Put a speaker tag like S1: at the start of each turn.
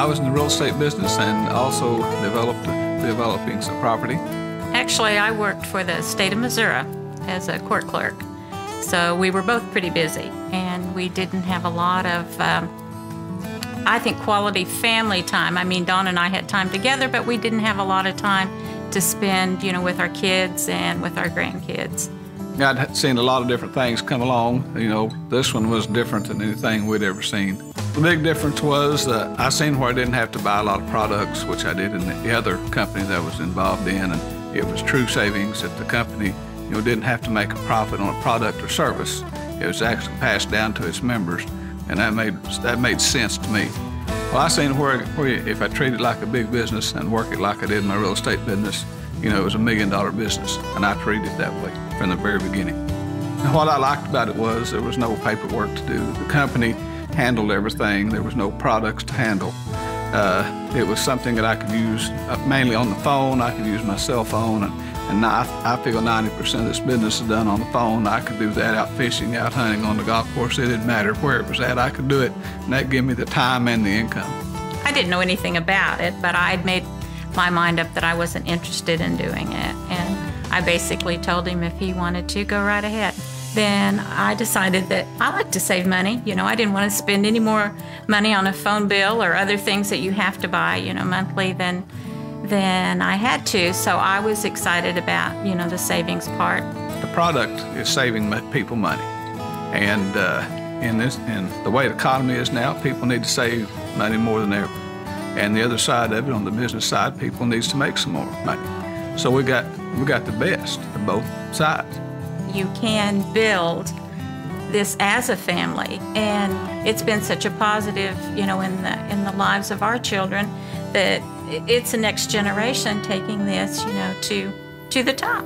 S1: I was in the real estate business and also developing some property.
S2: Actually, I worked for the state of Missouri as a court clerk. So we were both pretty busy, and we didn't have a lot of, I think, quality family time. I mean, Dawn and I had time together, but we didn't have a lot of time to spend, you know, with our kids and with our grandkids.
S1: I'd seen a lot of different things come along. You know, this one was different than anything we'd ever seen. The big difference was that I seen where I didn't have to buy a lot of products, which I did in the other company that I was involved in, and it was true savings that the company, you know, didn't have to make a profit on a product or service. It was actually passed down to its members, and that made sense to me. Well, I seen where if I treat it like a big business and work it like I did in my real estate business, you know, it was $1 million business, and I treated it that way from the very beginning. And what I liked about it was there was no paperwork to do. The company handled everything. There was no products to handle. It was something that I could use mainly on the phone. I could use my cell phone, and now I feel 90% of this business is done on the phone. I could do that out fishing, out hunting on the golf course. It didn't matter where it was at. I could do it, and that gave me the time and the income.
S2: I didn't know anything about it, but I'd made my mind up that I wasn't interested in doing it, and I basically told him if he wanted to, go right ahead. Then I decided that I like to save money. You know, I didn't want to spend any more money on a phone bill or other things that you have to buy, you know, monthly than I had to. So I was excited about, you know, the savings part.
S1: The product is saving people money, and in the way the economy is now, people need to save money more than ever. And the other side of it, on the business side, people needs to make some more money. So we got the best of both sides.
S2: You can build this as a family, and it's been such a positive, you know, in the lives of our children, that it's the next generation taking this, you know, to the top.